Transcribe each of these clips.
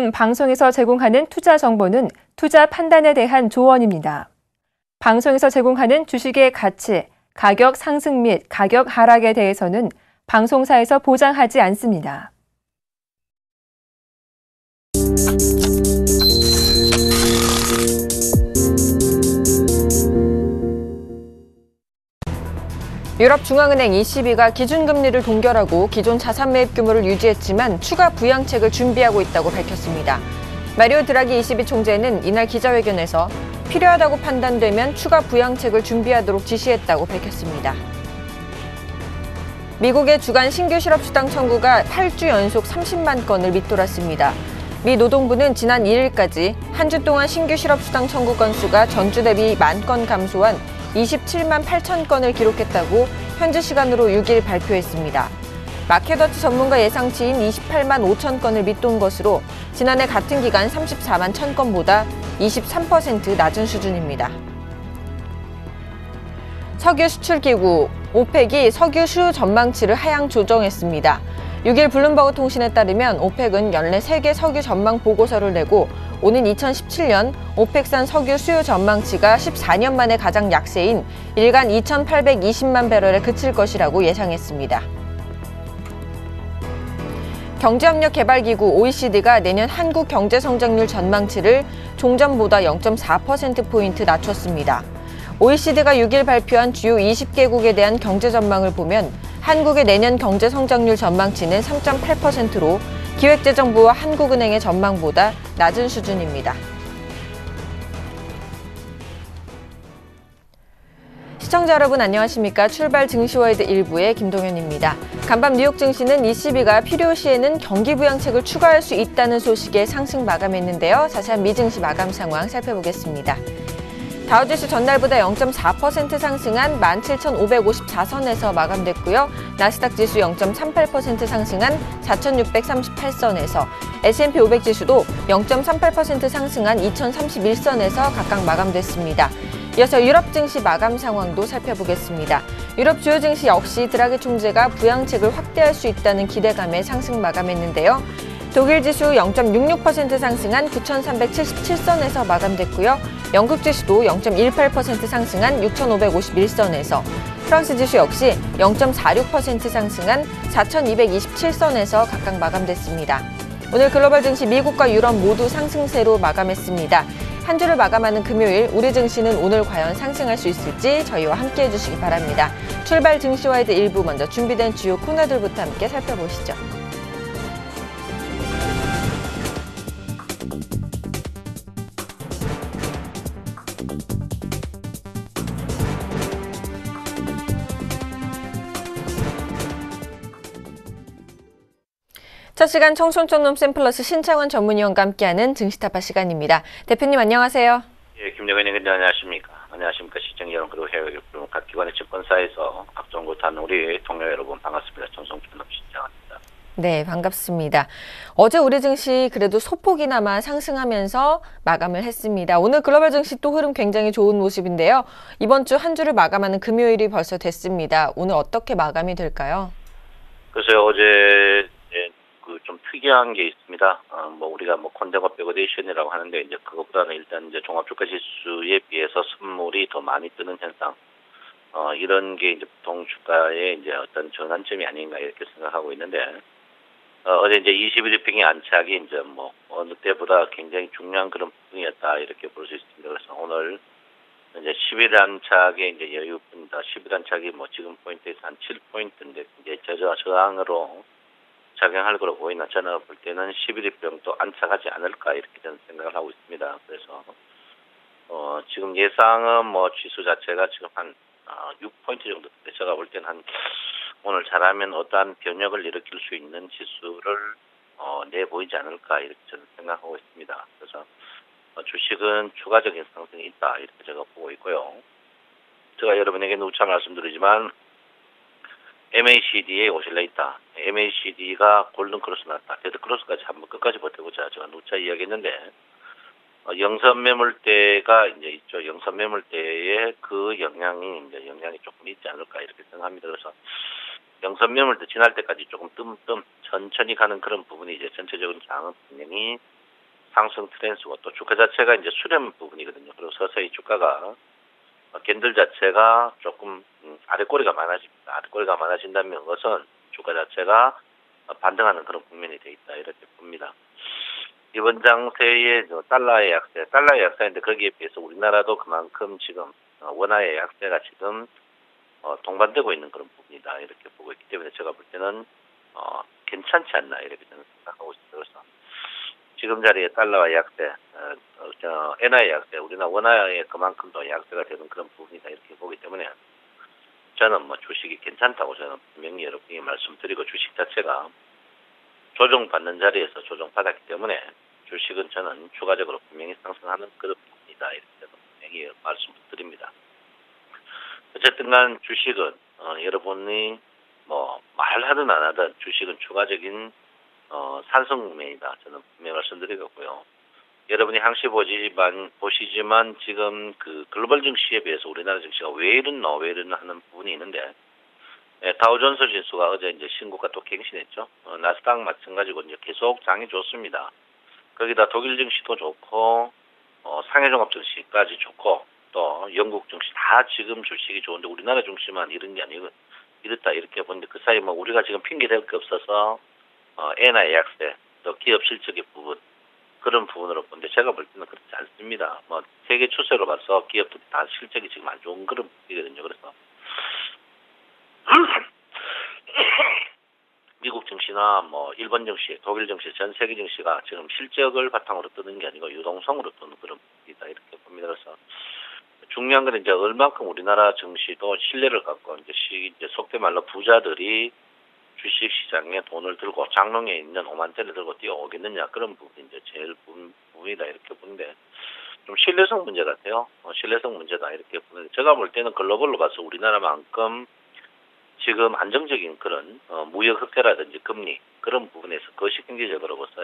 여러분, 방송에서 제공하는 투자 정보는 투자 판단에 대한 조언입니다. 방송에서 제공하는 주식의 가치, 가격 상승 및 가격 하락에 대해서는 방송사에서 보장하지 않습니다. 유럽중앙은행 ECB가 기준금리를 동결하고 기존 자산 매입 규모를 유지했지만 추가 부양책을 준비하고 있다고 밝혔습니다. 마리오 드라기 ECB 총재는 이날 기자회견에서 필요하다고 판단되면 추가 부양책을 준비하도록 지시했다고 밝혔습니다. 미국의 주간 신규 실업수당 청구가 8주 연속 30만 건을 밑돌았습니다. 미 노동부는 지난 2일까지 한 주 동안 신규 실업수당 청구 건수가 전주 대비 10,000건 감소한 27만 8천 건을 기록했다고 현지 시간으로 6일 발표했습니다. 마켓워치 전문가 예상치인 28만 5천 건을 밑돈 것으로 지난해 같은 기간 34만 1천 건보다 23% 낮은 수준입니다. 석유 수출기구 오펙이 석유 수요 전망치를 하향 조정했습니다. 6일 블룸버그 통신에 따르면 오펙은 연내 세계 석유 전망 보고서를 내고 오는 2017년 오펙산 석유 수요 전망치가 14년 만에 가장 약세인 일간 2,820만 배럴에 그칠 것이라고 예상했습니다. 경제협력개발기구 OECD가 내년 한국 경제성장률 전망치를 종전보다 0.4%포인트 낮췄습니다. OECD가 6일 발표한 주요 20개국에 대한 경제 전망을 보면 한국의 내년 경제 성장률 전망치는 3.8%로 기획재정부와 한국은행의 전망보다 낮은 수준입니다. 시청자 여러분 안녕하십니까? 출발 증시워드 1부의 김동현입니다. 간밤 뉴욕 증시는 ECB가 필요시에는 경기 부양책을 추가할 수 있다는 소식에 상승 마감했는데요. 자세한 미증시 마감 상황 살펴보겠습니다. 다우지수 전날보다 0.4% 상승한 17,554선에서 마감됐고요. 나스닥 지수 0.38% 상승한 4,638선에서 S&P 500 지수도 0.38% 상승한 2,031선에서 각각 마감됐습니다. 이어서 유럽 증시 마감 상황도 살펴보겠습니다. 유럽 주요 증시 역시 드라기 총재가 부양책을 확대할 수 있다는 기대감에 상승 마감했는데요. 독일 지수 0.66% 상승한 9,377선에서 마감됐고요. 영국 지수도 0.18% 상승한 6,551선에서, 프랑스 지수 역시 0.46% 상승한 4,227선에서 각각 마감됐습니다. 오늘 글로벌 증시 미국과 유럽 모두 상승세로 마감했습니다. 한 주를 마감하는 금요일 우리 증시는 오늘 과연 상승할 수 있을지 저희와 함께 해주시기 바랍니다. 출발 증시와이드 1부 먼저 준비된 주요 코너들부터 함께 살펴보시죠. 첫 시간 청송촌놈 샘플러스 신창원 전문위원과 함께하는 증시타파 시간입니다. 대표님 안녕하세요. 예, 김정현님 안녕하십니까. 안녕하십니까. 시청자 여러분 그리고 해외 각 기관의 증권사에서 각종 곳하는 우리 동료 여러분 반갑습니다. 청송촌놈 신창원입니다. 네, 반갑습니다. 어제 우리 증시 그래도 소폭이나마 상승하면서 마감을 했습니다. 오늘 글로벌 증시 또 흐름 굉장히 좋은 모습인데요. 이번 주 한 주를 마감하는 금요일이 벌써 됐습니다. 오늘 어떻게 마감이 될까요? 글쎄요, 어제 좀 특이한 게 있습니다. 우리가 콘덴거 백오데이션이라고 하는데 이제 그것보다는 일단 이제 종합주가지수에 비해서 선물이 더 많이 뜨는 현상. 이런 게 이제 보통 주가의 이제 어떤 전환점이 아닌가 이렇게 생각하고 있는데, 어제 이제 21일 평균 안착이 이제 어느 때보다 굉장히 중요한 그런 부분이었다 이렇게 볼 수 있습니다. 그래서 오늘 이제 10일 안착에 이제 여유입니다. 10일 안착이 지금 포인트에서 한 7포인트인데 이제 저항으로 작용할 거로 보이나 저는 볼 때는 11일병도 안착하지 않을까 이렇게 저는 생각을 하고 있습니다. 그래서 지금 예상은 지수 자체가 지금 한 6포인트 정도 제가 볼 때는 오늘 잘하면 어떠한 변혁을 일으킬 수 있는 지수를 내보이지 않을까 이렇게 저는 생각하고 있습니다. 그래서 주식은 추가적인 상승이 있다 이렇게 제가 보고 있고요. 제가 여러분에게 누차 말씀드리지만 MACD의 오실레이터, MACD가 골든크로스 났다. 데드크로스까지 한번 끝까지 버텨보자. 제가 누차 이야기했는데, 영선 매물대가 이제 있죠. 영선 매물대에 그 영향이 조금 있지 않을까 이렇게 생각합니다. 그래서 영선 매물대 지날 때까지 조금 뜸뜸 천천히 가는 그런 부분이 이제 전체적으로 장은 분명히 상승 트렌드고 또 주가 자체가 이제 수렴 부분이거든요. 그리고 서서히 주가가 캔들 자체가 조금 아랫꼬리가 많아집니다. 아랫꼬리가 많아진다면 그것은 주가 자체가 반등하는 그런 국면이 돼 있다 이렇게 봅니다. 이번 장세의 달러의 약세인데 거기에 비해서 우리나라도 그만큼 지금 원화의 약세가 지금 동반되고 있는 그런 부분이다 이렇게 보고 있기 때문에 제가 볼 때는 괜찮지 않나 이렇게 저는 생각하고 있습니다. 그래서 지금 자리에 달러와 약세, 엔화의 약세, 우리나라 원화에 그만큼 더 약세가 되는 그런 부분이다 이렇게 보기 때문에 저는 뭐 주식이 괜찮다고 저는 분명히 여러분에게 말씀드리고 주식 자체가 조정받는 자리에서 조정받았기 때문에 주식은 저는 추가적으로 분명히 상승하는 그런 부분이다 이렇게 저는 분명히 말씀을 드립니다. 어쨌든 간 주식은 여러분이 뭐 말하든 안 하든 주식은 추가적인 상승 국면이다. 저는 분명히 말씀드리겠고요. 여러분이 항시 보시지만 지금 그 글로벌 증시에 비해서 우리나라 증시가 왜 이러나 하는 부분이 있는데 다우존스 지수가 어제 이제 신고가 또 갱신했죠. 나스닥 마찬가지고 이제 계속 장이 좋습니다. 거기다 독일 증시도 좋고 상해종합 증시까지 좋고 또 영국 증시 다 지금 주식이 좋은데 우리나라 증시만 이런 게 아니고 이렇다 이렇게 보는데 그 사이 뭐 우리가 지금 핑계 댈 게 없어서 엔화의 약세 또 기업 실적의 부분 그런 부분으로 보는데 제가 볼 때는 그렇지 않습니다. 뭐 세계 추세로 봐서 기업들이 다 실적이 지금 안 좋은 그런 부분이거든요. 그래서 미국 증시나 뭐 일본 증시, 독일 증시, 전 세계 증시가 지금 실적을 바탕으로 뜨는 게 아니고 유동성으로 뜨는 그런 부분이다 이렇게 봅니다. 그래서 중요한 건 이제 얼만큼 우리나라 증시도 신뢰를 갖고 이제 속된 말로 부자들이 주식 시장에 돈을 들고 장롱에 있는 5만 대를 들고 뛰어오겠느냐 그런 부분이 이제 제일 부분이다 이렇게 보는데 좀 신뢰성 문제 같아요. 신뢰성 문제다 이렇게 보는데 제가 볼 때는 글로벌로 봐서 우리나라만큼 지금 안정적인 그런 무역 흑자라든지 금리 그런 부분에서 거시 경제적으로 봐서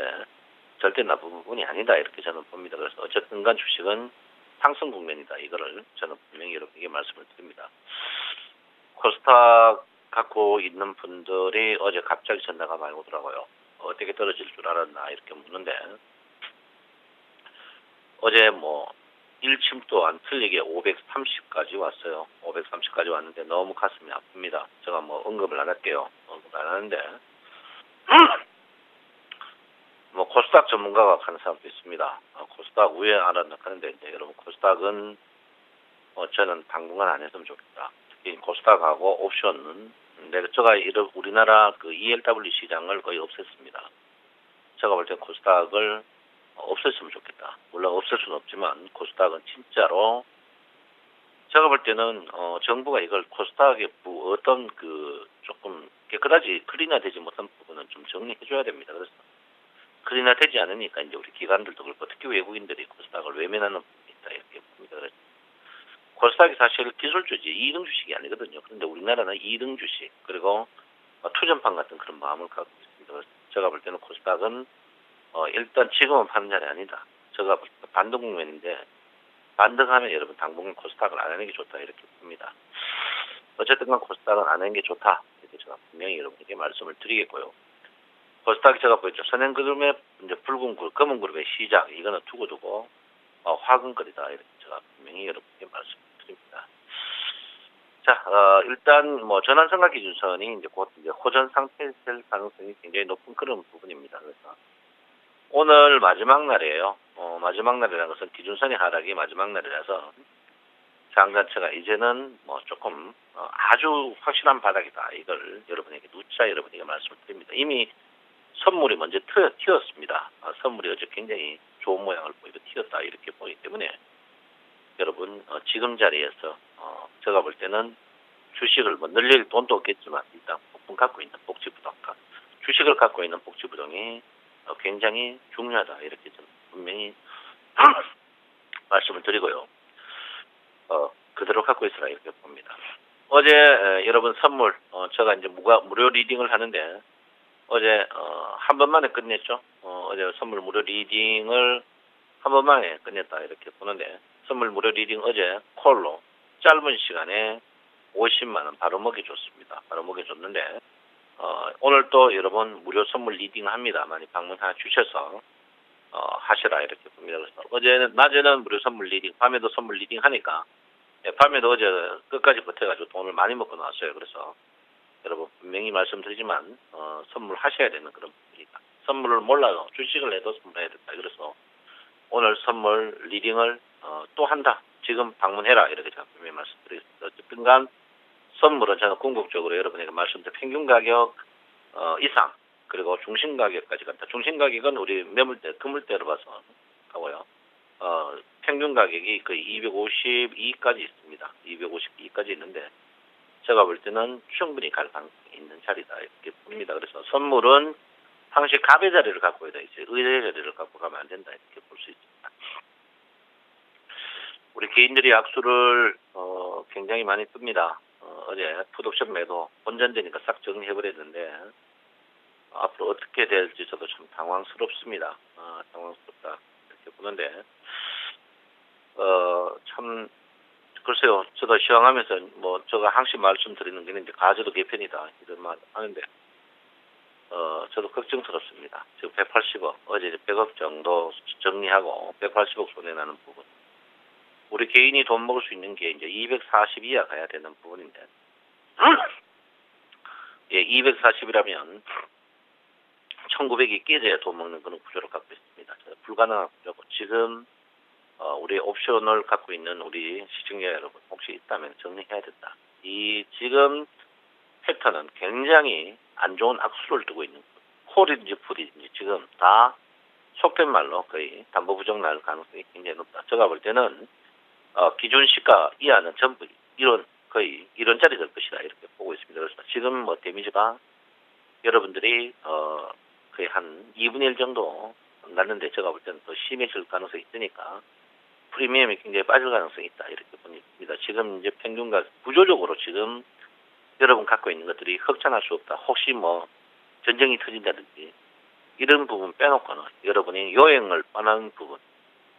절대 나쁜 부분이 아니다 이렇게 저는 봅니다. 그래서 어쨌든 간 주식은 상승 국면이다 이거를 저는 분명히 여러분에게 말씀을 드립니다. 코스닥 갖고 있는 분들이 어제 갑자기 전화가 많이 오더라고요. 어떻게 떨어질 줄 알았나 이렇게 묻는데 어제 뭐 1침도 안 틀리게 530까지 왔어요. 530까지 왔는데 너무 가슴이 아픕니다. 제가 뭐 언급을 안 할게요. 언급을 안 하는데 뭐 코스닥 전문가가 하는 사람도 있습니다. 코스닥 위에 알았나 하는데 이제 여러분 코스닥은 저는 당분간 안 했으면 좋겠다. 특히 코스닥하고 옵션은 제가 우리나라 그 ELW 시장을 거의 없앴습니다. 제가 볼 땐 코스닥을 없앴으면 좋겠다. 물론 없앨 수는 없지만 코스닥은 진짜로 제가 볼 때는 정부가 이걸 코스닥의 어떤 그 조금 깨끗하지 클린화되지 못한 부분은 좀 정리해줘야 됩니다. 그래서 클린화되지 않으니까 이제 우리 기관들도 그렇고 특히 외국인들이 코스닥을 외면하는 부분이 있다 이렇게 봅니다. 그래서 코스닥이 사실 기술주지 2등 주식이 아니거든요. 그런데 우리나라는 2등 주식 그리고 투전판 같은 그런 마음을 갖고 있습니다. 그래서 제가 볼 때는 코스닥은 일단 지금은 파는 자리 아니다. 제가 볼 때 반등 국면인데 반등하면 여러분 당분간 코스닥을 안 하는 게 좋다 이렇게 봅니다. 어쨌든 간 코스닥은 안 하는 게 좋다. 이렇게 제가 분명히 여러분에게 말씀을 드리겠고요. 코스닥이 제가 보였죠. 선행그룹의 이제 붉은 그룹, 검은 그룹의 시작 이거는 두고두고 화근거리다 이렇게 제가 분명히 여러분에게 말씀드립니다. 자, 일단 뭐 전환선과 기준선이 이제 곧 이제 호전 상태일 가능성이 굉장히 높은 그런 부분입니다. 그래서 오늘 마지막 날이에요. 마지막 날이라는 것은 기준선의 하락이 마지막 날이라서 장자체가 이제는 뭐 조금 아주 확실한 바닥이다. 이걸 여러분에게 누차 여러분에게 말씀을 드립니다. 이미 선물이 먼저 튀었습니다. 선물이 어제 굉장히 좋은 모양을 보이고 튀었다 이렇게 보기 때문에 여러분 지금 자리에서 제가 볼 때는 주식을 뭐 늘릴 돈도 없겠지만 일단 복분 갖고 있는 복지부동산 주식을 갖고 있는 복지부동이 굉장히 중요하다 이렇게 저는 분명히 말씀을 드리고요. 그대로 갖고 있으라 이렇게 봅니다. 어제 여러분 선물 제가 이제 무료 리딩을 하는데 어제 한 번만에 끝냈죠. 어제 선물 무료 리딩을 한 번만에 끝냈다 이렇게 보는데 선물 무료 리딩 어제 콜로 짧은 시간에 50만 원 바로 먹여줬습니다. 바로 먹여줬는데 오늘 또 여러분 무료 선물 리딩 합니다. 많이 방문 하나 주셔서 하시라 이렇게 봅니다. 그래서 어제는 낮에는 무료 선물 리딩, 밤에도 선물 리딩 하니까 밤에도 어제 끝까지 버텨가지고 돈을 많이 먹고 나왔어요. 그래서 여러분 분명히 말씀드리지만 선물 하셔야 되는 그런 분이다. 선물을 몰라도 주식을 해도 선물해야 된다. 그래서 오늘 선물 리딩을 또 한다. 지금 방문해라 이렇게 제가 분명히 말씀드리겠습니다. 어쨌든 간 선물은 저는 궁극적으로 여러분에게 말씀드린 평균 가격 이상 그리고 중심 가격까지 간다. 중심 가격은 우리 매물대, 금물대로 봐서 하고요. 평균 가격이 거의 252까지 있습니다. 252까지 있는데 제가 볼 때는 충분히 갈 가능성이 있는 자리다 이렇게 봅니다. 그래서 선물은 항시 갑의 자리를 갖고 있다. 이제 의의 자리를 갖고 가면 안 된다 이렇게 볼 수 있습니다. 우리 개인들이 악수를 굉장히 많이 뜹니다. 어제 풋옵션 매도 본전되니까 싹 정리해버렸는데 앞으로 어떻게 될지 저도 참 당황스럽습니다. 당황스럽다 이렇게 보는데 참 글쎄요. 저도 시황하면서 뭐 제가 항상 말씀드리는 게 이제 가저도 개편이다 이런 말 하는데 저도 걱정스럽습니다. 지금 180억 어제 100억 정도 정리하고 180억 손해나는 부분. 우리 개인이 돈 먹을 수 있는 게 이제 240 이하 가야 되는 부분인데 예, 240이라면 1900이 깨져야 돈 먹는 그런 구조를 갖고 있습니다. 불가능한 구조고 지금 우리 옵션을 갖고 있는 우리 시청자 여러분 혹시 있다면 정리해야 된다. 이 지금 패턴은 굉장히 안 좋은 악수를 두고 있는 콜인지 풋인지 지금 다 속된 말로 거의 담보 부정 날 가능성이 굉장히 높다. 제가 볼 때는 기준 시가 이하는 전부 거의 이런 자리 될 것이다 이렇게 보고 있습니다. 그래서 지금 뭐 데미지가 여러분들이 거의 한 2분의 1 정도 났는데 제가 볼 때는 더 심해질 가능성이 있으니까 프리미엄이 굉장히 빠질 가능성이 있다 이렇게 봅니다. 지금 이제 평균가 구조적으로 지금 여러분 갖고 있는 것들이 흑전할 수 없다. 혹시 뭐 전쟁이 터진다든지 이런 부분 빼놓고는 여러분이 요행을 뻔한 부분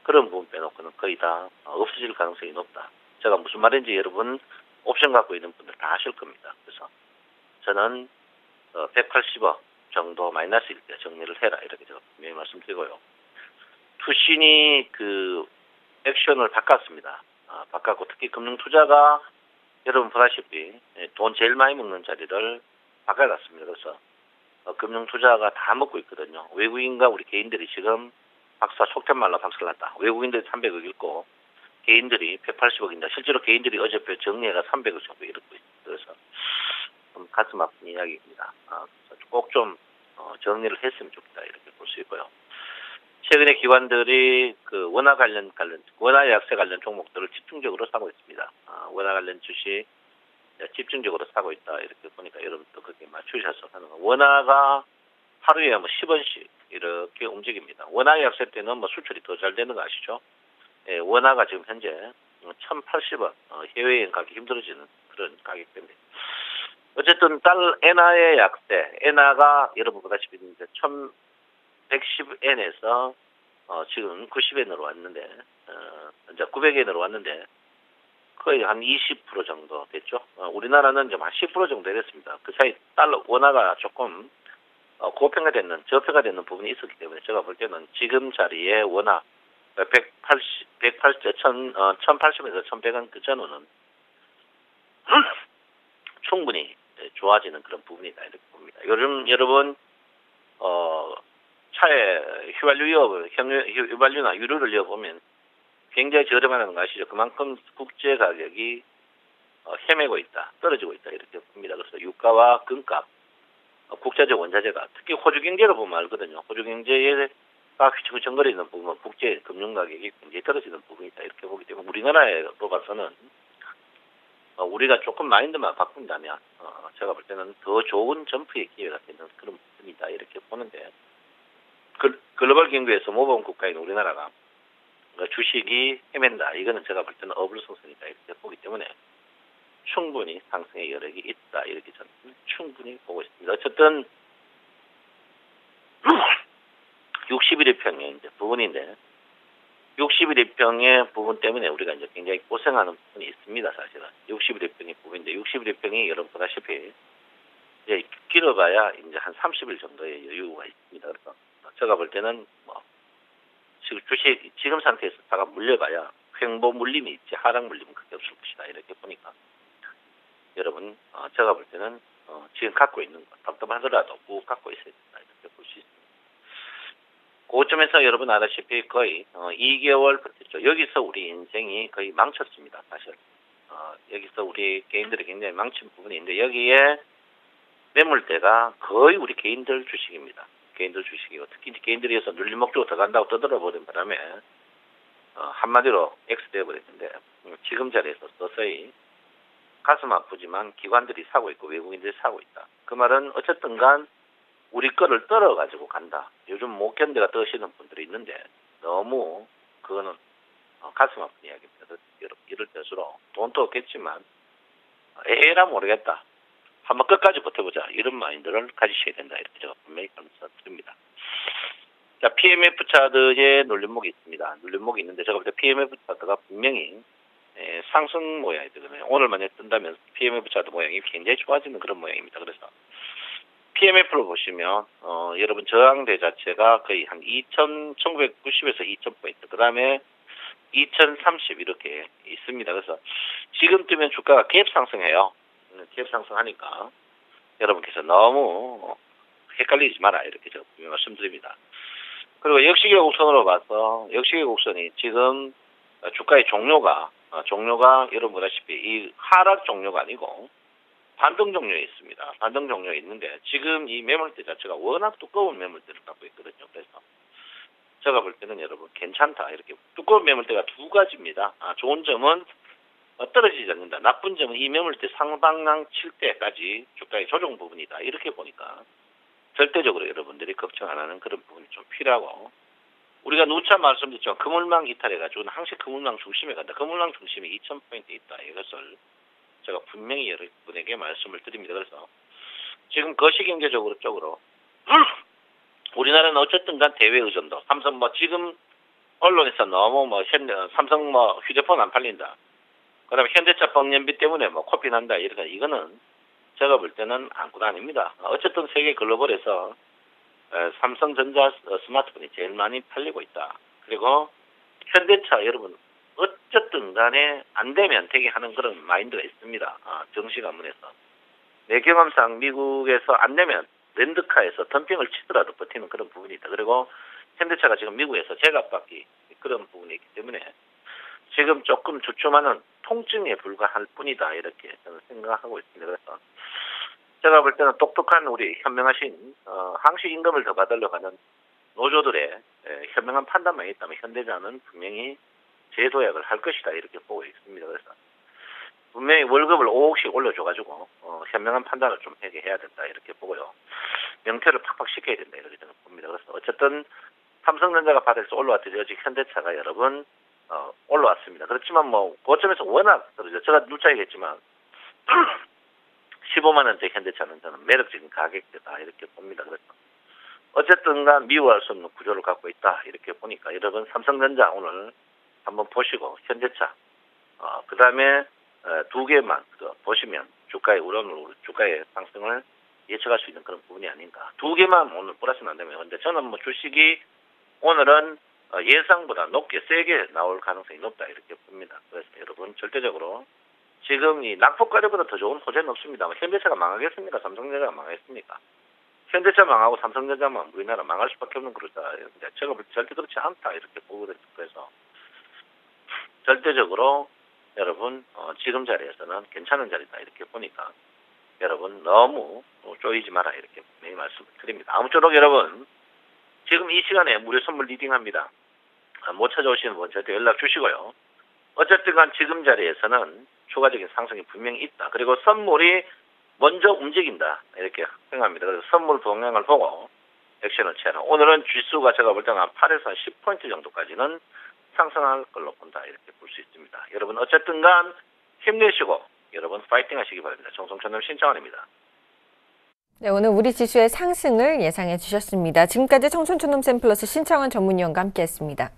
그런 부분 빼놓고는 거의 다 없어질 가능성이 높다. 제가 무슨 말인지 여러분 옵션 갖고 있는 분들 다 아실 겁니다. 그래서 저는 180억 정도 마이너스일 때 정리를 해라 이렇게 제가 분명히 말씀드리고요. 투신이 그 액션을 바꿨습니다. 바꿨고 특히 금융투자가 여러분 보다시피 돈 제일 많이 먹는 자리를 바꿔놨습니다. 그래서 금융투자가 다 먹고 있거든요. 외국인과 우리 개인들이 지금 박사 속된 말로 박살났다. 외국인들이 300억 읽고 개인들이 180억인다. 실제로 개인들이 어제 정리해가 300억 정도 이렇고 있습니다. 그래서 좀 가슴 아픈 이야기입니다. 꼭 좀 정리를 했으면 좋겠다 이렇게 볼 수 있고요. 최근에 기관들이 그 원화 약세 관련 종목들을 집중적으로 사고 있습니다. 원화 관련 주식 집중적으로 사고 있다 이렇게 보니까 여러분도 거기에 맞추셔서 하는 거. 원화가 하루에 뭐 10원씩 이렇게 움직입니다. 원화 약세 때는 뭐 수출이 더 잘 되는 거 아시죠? 예, 원화가 지금 현재 1,080원 해외여행 가기 힘들어지는 그런 가격 때문에 어쨌든 엔화의 약세, 엔화가 여러분 보다시피 이제 1,110엔에서 지금 90엔으로 왔는데 이제 900엔으로 왔는데 거의 한 20% 정도 됐죠. 우리나라는 좀 한 10% 정도 됐습니다. 그 사이 원화가 조금 고평가되는 저평가되는 부분이 있었기 때문에 제가 볼 때는 지금 자리에 원화 1,080에서 1,100원 그 전후는 충분히 좋아지는 그런 부분이다 이렇게 봅니다. 요즘 여러분 차에 휘발유나 유류를 이어보면 굉장히 저렴하다는 거 아시죠? 그만큼 국제 가격이 헤매고 있다, 떨어지고 있다 이렇게 봅니다. 그래서 유가와 금값, 국제적 원자재가 특히 호주 경제로 보면 알거든요. 호주 경제가 휘청휘청거리는 부분, 국제 금융 가격이 굉장히 떨어지는 부분이다 이렇게 보기 때문에 우리나라로 봐서는 우리가 조금 마인드만 바꾼다면 제가 볼 때는 더 좋은 점프의 기회가 되는 그런 부분이다 이렇게 보는데 글로벌 경제에서 모범 국가인 우리나라가 주식이 헤맨다. 이거는 제가 볼 때는 어불성설이다 이렇게 보기 때문에 충분히 상승의 여력이 있다 이렇게 저는 충분히 보고 있습니다. 어쨌든 61일평의 이제 부분인데 61일평의 부분 때문에 우리가 이제 굉장히 고생하는 부분이 있습니다. 사실은 61일평의 부분인데 61일평이 여러분 보다시피 이제 길어봐야 이제 한 30일 정도의 여유가 있습니다. 그래서 제가 볼 때는 뭐 지금 주식 지금 상태에서 다가 물려봐야 횡보 물림이 있지 하락 물림은 크게 없을 것이다. 이렇게 보니까 여러분 제가 볼 때는 지금 갖고 있는 거 답답하더라도 꼭 갖고 있어야 된다. 이렇게 볼 수 있습니다. 그점에서 여러분 알다시피 거의 2개월 버텼죠. 여기서 우리 인생이 거의 망쳤습니다. 사실 여기서 우리 개인들이 굉장히 망친 부분이 있는데 여기에 매물대가 거의 우리 개인들 주식입니다. 개인들 주식이고 특히 개인들이 해서 눌림 목적으로 들어간다고 떠들어버린 바람에 한마디로 X 되어버렸는데 지금 자리에서 서서히 가슴 아프지만 기관들이 사고 있고 외국인들이 사고 있다. 그 말은 어쨌든 간 우리 거를 떨어가지고 간다. 요즘 못 견뎌가 떠시는 분들이 있는데 너무 그거는 가슴 아픈 이야기입니다. 이럴 때수록 돈도 없겠지만 에라 모르겠다. 한번 끝까지 버텨보자. 이런 마인드를 가지셔야 된다. 이렇게 제가 분명히 말씀드립니다. 자, PMF 차트에 눌림목이 있습니다. 눌림목이 있는데 제가 볼 때 PMF 차트가 분명히 상승 모양이 되거든요. 오늘 만약에 뜬다면 PMF 차트 모양이 굉장히 좋아지는 그런 모양입니다. 그래서 PMF를 보시면 여러분 저항대 자체가 거의 한 1990에서 2000포인트 그 다음에 2030 이렇게 있습니다. 그래서 지금 뜨면 주가가 갭 상승해요. 갭 상승하니까 여러분께서 너무 헷갈리지 마라 이렇게 제가 분명히 말씀드립니다. 그리고 역시계 곡선으로 봐서 역시계 곡선이 지금 주가의 종료가 여러분 보다시피 이 하락 종료가 아니고 반등 종료에 있습니다. 반등 종료에 있는데 지금 이 매물대 자체가 워낙 두꺼운 매물대를 갖고 있거든요. 그래서 제가 볼 때는 여러분 괜찮다. 이렇게 두꺼운 매물대가 두 가지입니다. 좋은 점은 떨어지지 않는다. 나쁜 점은 이 매물대 상방향 칠 때까지 주가의 조정 부분이다. 이렇게 보니까 절대적으로 여러분들이 걱정 안 하는 그런 부분이 좀 필요하고 우리가 누차 말씀드렸죠. 그물망 이탈해가지고 항상 그물망 중심에 간다. 그물망 중심에 2000포인트 있다. 이것을 제가 분명히 여러분에게 말씀을 드립니다. 그래서 지금 거시경제적으로 쪽으로 우리나라는 어쨌든 간 대외 의존도 삼성 지금 언론에서 너무 삼성 휴대폰 안 팔린다. 그다음에 현대차 법연비 때문에 코피 난다 이거는 제가 볼 때는 아무것도 아닙니다. 어쨌든 세계 글로벌에서 삼성전자 스마트폰이 제일 많이 팔리고 있다. 그리고 현대차 여러분 어쨌든 간에 안 되면 되게 하는 그런 마인드가 있습니다. 정식 안문에서. 내 경험상 미국에서 안 되면 렌드카에서 덤핑을 치더라도 버티는 그런 부분이 있다. 그리고 현대차가 지금 미국에서 제값받기 그런 부분이 있기 때문에 지금 조금 주춤하는 통증에 불과할 뿐이다. 이렇게 저는 생각하고 있습니다. 그래서 제가 볼 때는 똑똑한 우리 현명하신 항시 임금을 더 받으려고 하는 노조들의 현명한 판단만 있다면 현대차는 분명히 재도약을 할 것이다. 이렇게 보고 있습니다. 그래서 분명히 월급을 5억씩 올려줘가지고 현명한 판단을 좀 하게 해야 된다. 이렇게 보고요. 명태를 팍팍 시켜야 된다. 이렇게 저는 봅니다. 그래서 어쨌든 삼성전자가 바닥에서 올라왔듯이 아직 현대차가 여러분 올라왔습니다. 그렇지만 고점에서 워낙 떨어져. 제가 누차 얘기했지만 15만 원대 현대차는 저는 매력적인 가격대다. 이렇게 봅니다. 그래서 어쨌든 간 미워할 수 없는 구조를 갖고 있다. 이렇게 보니까 여러분 삼성전자 오늘 한번 보시고 현대차 그 다음에 두 개만 보시면 주가의 주가의 상승을 예측할 수 있는 그런 부분이 아닌가. 두 개만 오늘 플러스 난다면 근데 저는 주식이 오늘은 예상보다 높게 세게 나올 가능성이 높다 이렇게 봅니다. 그래서 여러분 절대적으로 지금 이 낙폭가리보다 더 좋은 호재는 없습니다. 현대차가 망하겠습니까? 삼성전자가 망하겠습니까? 현대차 망하고 삼성전자만 우리나라 망할 수밖에 없는 그러다. 제가 절대 그렇지 않다 이렇게 보거든요. 그래서 절대적으로 여러분 지금 자리에서는 괜찮은 자리다 이렇게 보니까 여러분 너무 쪼이지 마라 이렇게 매일 말씀을 드립니다. 아무쪼록 여러분 지금 이 시간에 무료 선물 리딩합니다. 못 찾아오시는 분 저한테 연락 주시고요. 어쨌든 간 지금 자리에서는 추가적인 상승이 분명히 있다. 그리고 선물이 먼저 움직인다 이렇게 생각합니다. 그래서 선물 동향을 보고 액션을 취하라. 오늘은 지수가 제가 볼 때는 한 8에서 한 10포인트 정도까지는 상승할 걸로 본다 이렇게 볼 수 있습니다. 여러분 어쨌든 간 힘내시고 여러분 파이팅 하시기 바랍니다. 정성천님 신청원입니다. 네, 오늘 우리 지수의 상승을 예상해 주셨습니다. 지금까지 청춘초놈 샘플러스 신청원 전문위원과 함께했습니다.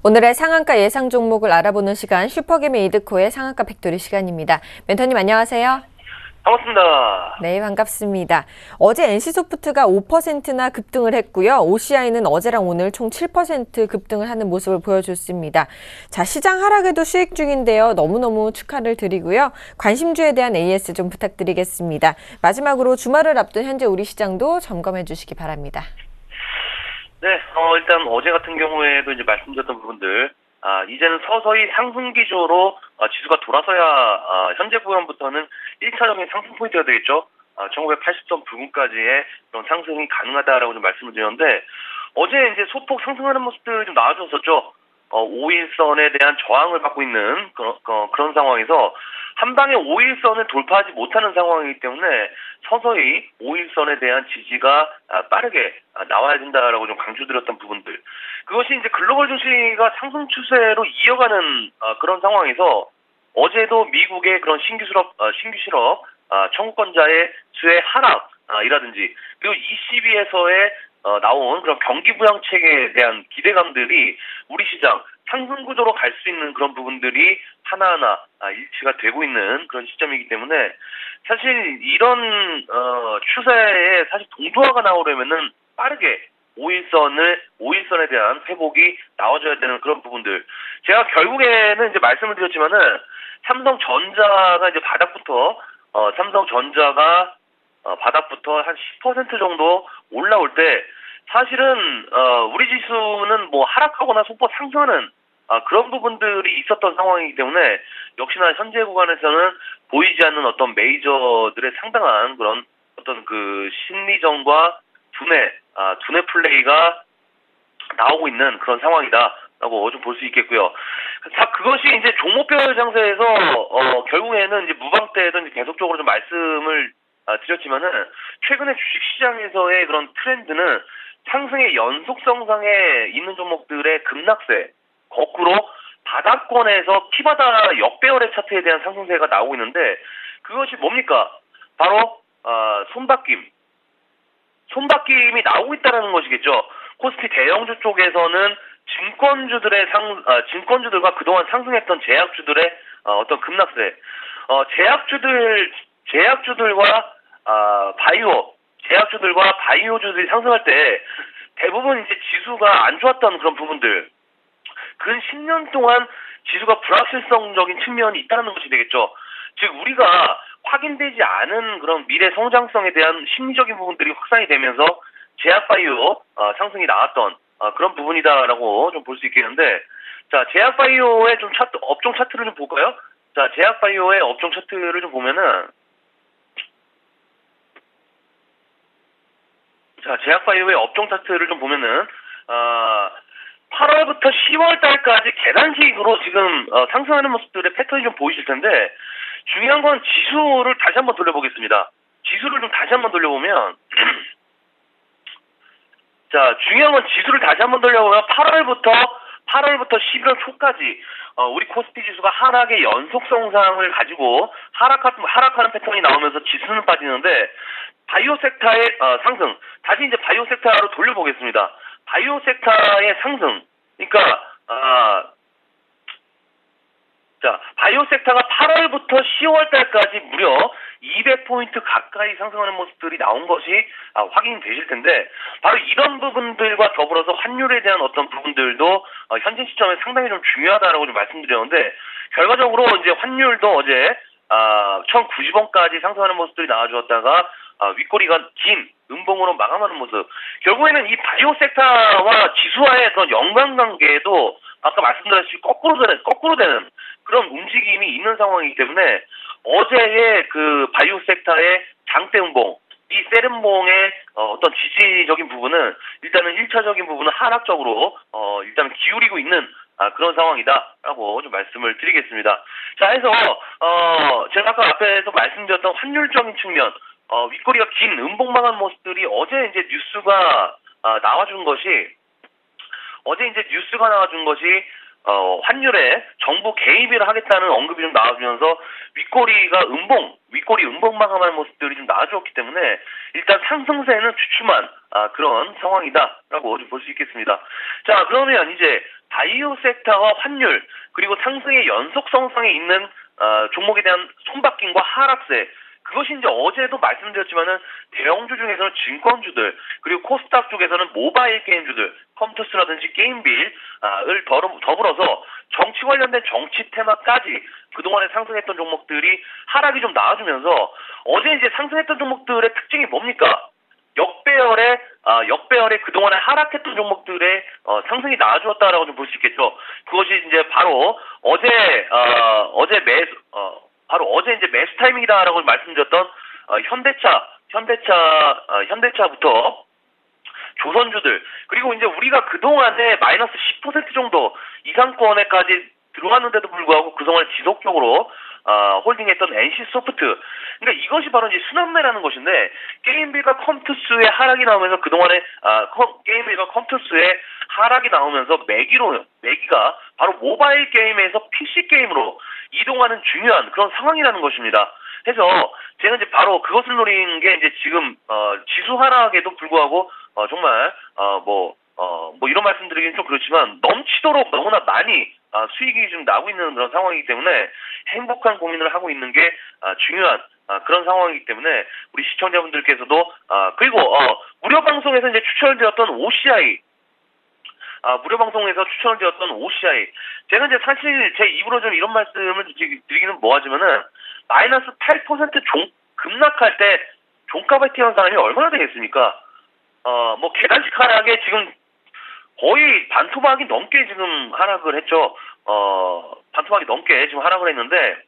오늘의 상한가 예상 종목을 알아보는 시간 슈퍼게임 이드코의 상한가 팩토리 시간입니다. 멘토님 안녕하세요. 반갑습니다. 네, 반갑습니다. 어제 NC소프트가 5%나 급등을 했고요. OCI는 어제랑 오늘 총 7% 급등을 하는 모습을 보여줬습니다. 자, 시장 하락에도 수익 중인데요. 너무너무 축하를 드리고요. 관심주에 대한 AS 좀 부탁드리겠습니다. 마지막으로 주말을 앞둔 현재 우리 시장도 점검해 주시기 바랍니다. 네, 일단 어제 같은 경우에도 이제 말씀드렸던 부분들, 이제는 서서히 상승 기조로 지수가 돌아서야 현재 구간부터는 1차적인 상승 포인트가 되겠죠. 1980선 부근까지의 그런 상승이 가능하다라고 좀 말씀을 드렸는데, 어제 이제 소폭 상승하는 모습들이 좀 나와줬었죠. 5일선에 대한 저항을 받고 있는 그런 상황에서 한 방에 5일선을 돌파하지 못하는 상황이기 때문에 서서히 5일선에 대한 지지가 빠르게 나와야 된다라고 좀 강조드렸던 부분들. 그것이 이제 글로벌 증시가 상승 추세로 이어가는 그런 상황에서 어제도 미국의 그런 신규 실업 청구권자의 수의 하락이라든지 그리고 ECB에서의 나온 그런 경기 부양책에 대한 기대감들이 우리 시장 상승 구조로 갈 수 있는 그런 부분들이 하나하나 일치가 되고 있는 그런 시점이기 때문에 사실 이런 추세에 사실 동조화가 나오려면은 빠르게 5일선에 대한 회복이 나와줘야 되는 그런 부분들. 제가 결국에는 이제 말씀을 드렸지만은 삼성전자가 이제 바닥부터 한 10% 정도 올라올 때 사실은 우리 지수는 뭐 하락하거나 소폭 상승하는 그런 부분들이 있었던 상황이기 때문에 역시나 현재 구간에서는 보이지 않는 어떤 메이저들의 상당한 그런 어떤 그 심리전과 두뇌 플레이가 나오고 있는 그런 상황이다라고 좀 볼 수 있겠고요. 자, 그것이 이제 종목별 장세에서 결국에는 이제 무방 때에도 이제 계속적으로 좀 말씀을 드렸지만은 최근에 주식시장에서의 그런 트렌드는 상승의 연속성상에 있는 종목들의 급락세, 거꾸로 바닥권에서 피바다 역배열의 차트에 대한 상승세가 나오고 있는데 그것이 뭡니까? 바로 손바뀜이 나오고 있다는 것이겠죠. 코스피 대형주 쪽에서는 증권주들과 그동안 상승했던 제약주들의 어떤 급락세, 제약주들과 바이오주들이 상승할 때 대부분 이제 지수가 안 좋았던 그런 부분들, 근 10년 동안 지수가 불확실성적인 측면이 있다는 것이 되겠죠. 즉 우리가 확인되지 않은 그런 미래 성장성에 대한 심리적인 부분들이 확산이 되면서 제약바이오 상승이 나왔던 그런 부분이다라고 좀 볼 수 있겠는데, 자, 제약바이오의 좀 업종 차트를 좀 볼까요? 자, 제약바이오의 업종 차트를 좀 보면은, 자, 제약바이오의 업종 차트를 좀 보면은 8월부터 10월 달까지 계단식으로 지금 상승하는 모습들의 패턴이 좀 보이실 텐데, 중요한 건 지수를 다시 한번 돌려보겠습니다. 지수를 좀 다시 한번 돌려보면 자, 중요한 건 지수를 다시 한번 돌려보면 8월부터 11월 초까지 우리 코스피 지수가 하락의 연속성상을 가지고 하락하는 패턴이 나오면서 지수는 빠지는데, 바이오 섹터의 상승, 다시 이제 바이오 섹터로 돌려보겠습니다. 바이오 섹터의 상승, 그러니까 자, 바이오 섹터가 8월부터 10월 달까지 무려 200포인트 가까이 상승하는 모습들이 나온 것이 확인이 되실 텐데, 바로 이런 부분들과 더불어서 환율에 대한 어떤 부분들도 현재 시점에 상당히 좀 중요하다라고 좀 말씀드렸는데, 결과적으로 이제 환율도 어제 1,090원까지 상승하는 모습들이 나와주었다가 윗꼬리가 긴 음봉으로 마감하는 모습. 결국에는 이 바이오 섹터와 지수와의 그런 연관관계도 아까 말씀드렸듯이 거꾸로 되는 그런 움직임이 있는 상황이기 때문에 어제의 그 바이오 섹터의 장대 음봉, 이 세름봉의 어떤 지지적인 부분은 일단은 1차적인 부분은 하락적으로 일단은 기울이고 있는 그런 상황이다라고 좀 말씀을 드리겠습니다. 자, 해서 제가 아까 앞에서 말씀드렸던 환율적인 측면, 윗꼬리가 긴 음봉망한 모습들이 어제 이제 뉴스가 나와준 것이 환율에 정부 개입을 하겠다는 언급이 좀 나와주면서 윗꼬리 음봉 마감하는 모습들이 좀 나와주었기 때문에 일단 상승세는 주춤한 그런 상황이다라고 좀 볼 수 있겠습니다. 자, 그러면 이제 바이오 섹터와 환율 그리고 상승의 연속성상에 있는 종목에 대한 손바뀜과 하락세, 그것이 이제 어제도 말씀드렸지만은 대형주 중에서는 증권주들 그리고 코스닥 쪽에서는 모바일 게임주들 컴투스라든지 게임빌을 더불어서 정치 관련된 정치 테마까지 그동안에 상승했던 종목들이 하락이 좀 나와주면서 어제 이제 상승했던 종목들의 특징이 뭡니까? 역배열에 그동안에 하락했던 종목들의 상승이 나와주었다라고 좀 볼 수 있겠죠. 그것이 이제 바로 어제 매수 타이밍이다라고 말씀드렸던 현대차부터 조선주들 그리고 이제 우리가 그동안에 마이너스 10% 정도 이상권에까지 들어왔는데도 불구하고 그동안 지속적으로 홀딩했던 NC소프트, 그러니까 이것이 바로 이제 순환매라는 것인데 게임빌과 컴투스의 하락이 나오면서 그동안에 게임빌과 컴투스의 하락이 나오면서 매기가 바로 모바일 게임에서 PC 게임으로 이동하는 중요한 그런 상황이라는 것입니다. 해서 제가 이제 바로 그것을 노린 게 이제 지금 지수 하락에도 불구하고 정말 이런 말씀드리기는 좀 그렇지만 넘치도록 너무나 많이 수익이 좀 나고 있는 그런 상황이기 때문에 행복한 고민을 하고 있는 게 중요한 그런 상황이기 때문에 우리 시청자분들께서도 그리고 무료 방송에서 이제 추천드렸던 OCI 무료 방송에서 추천을 드렸던 OCI, 제가 이제 사실 제 입으로 좀 이런 말씀을 드리기는 뭐하지만은 마이너스 8% 급락할 때 종가에 뛰어난 사람이 얼마나 되겠습니까? 계단식 하락에 지금 거의 반토막이 넘게 지금 하락을 했죠. 반토막이 넘게 지금 하락을 했는데,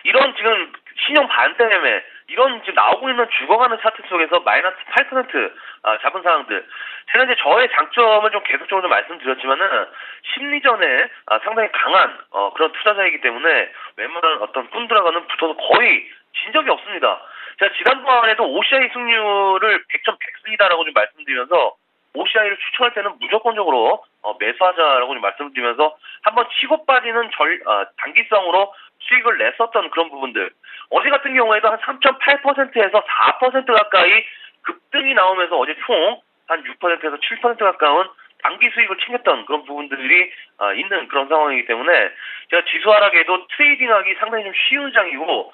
이런 지금 신용 반대매매, 이런 지금 나오고 있는 죽어가는 차트 속에서 마이너스 8% 잡은 상황들. 제가 이제 저의 장점을 좀 계속적으로 말씀드렸지만은, 심리전에 상당히 강한 그런 투자자이기 때문에 웬만한 어떤 꾼들하고는 붙어서 거의 진 적이 없습니다. 제가 지난번에도 OCI 승률을 100점 100승이다라고 좀 말씀드리면서, OCI를 추천할 때는 무조건적으로 매수하자라고 좀 말씀드리면서 한번 치고 빠지는 단기성으로 수익을 냈었던 그런 부분들. 어제 같은 경우에도 한 3.8%에서 4% 가까이 급등이 나오면서 어제 총 한 6%에서 7% 가까운 단기 수익을 챙겼던 그런 부분들이 있는 그런 상황이기 때문에 제가 지수 하락에도 트레이딩하기 상당히 좀 쉬운 장이고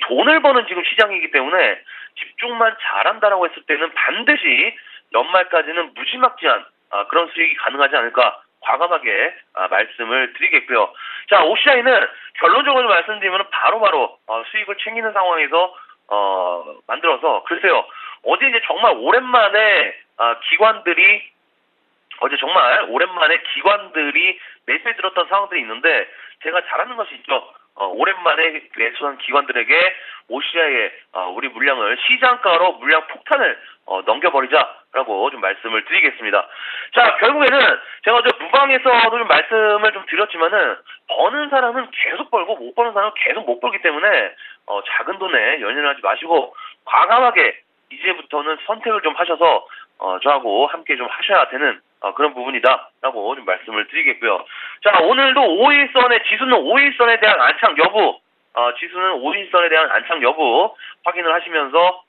돈을 버는 지금 시장이기 때문에 집중만 잘한다라고 했을 때는 반드시 연말까지는 무지막지한 그런 수익이 가능하지 않을까 과감하게 말씀을 드리겠고요. 자, OCI는 결론적으로 말씀드리면 바로바로 수익을 챙기는 상황에서 만들어서, 글쎄요, 어제 이제 정말 오랜만에 기관들이 매수에 들었던 상황들이 있는데, 제가 잘하는 것이 있죠. 오랜만에 매수한 기관들에게 OCI의 우리 물량을 시장가로 물량 폭탄을 넘겨버리자라고 좀 말씀을 드리겠습니다. 자, 결국에는 제가 어제 무방에서도 좀 말씀을 좀 드렸지만은, 버는 사람은 계속 벌고 못 버는 사람은 계속 못 벌기 때문에 작은 돈에 연연하지 마시고 과감하게 이제부터는 선택을 좀 하셔서 저하고 함께 좀 하셔야 되는 그런 부분이다라고 좀 말씀을 드리겠고요. 자, 오늘도 5일선에 지수는 5일선에 대한 안착 여부 확인을 하시면서,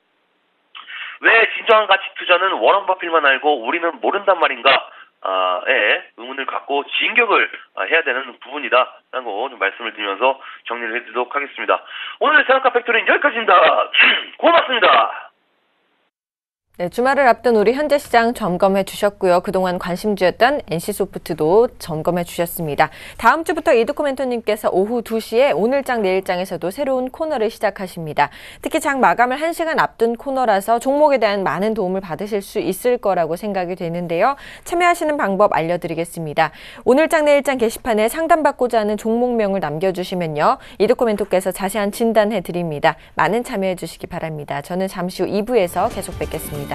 왜 진정한 가치 투자는 워런 버핏만 알고 우리는 모른단 말인가? 의문을 갖고 진격을 해야 되는 부분이다라고 좀 말씀을 드리면서 정리를 해드리도록 하겠습니다. 오늘 제작가 팩토리는 여기까지입니다. 고맙습니다. 네, 주말을 앞둔 우리 현재 시장 점검해 주셨고요. 그동안 관심주였던 NC소프트도 점검해 주셨습니다. 다음 주부터 이두코 멘토님께서 오후 2시에 오늘장 내일장에서도 새로운 코너를 시작하십니다. 특히 장 마감을 1시간 앞둔 코너라서 종목에 대한 많은 도움을 받으실 수 있을 거라고 생각이 되는데요. 참여하시는 방법 알려드리겠습니다. 오늘장 내일장 게시판에 상담받고자 하는 종목명을 남겨주시면요, 이두코 멘토께서 자세한 진단해 드립니다. 많은 참여해 주시기 바랍니다. 저는 잠시 후 2부에서 계속 뵙겠습니다.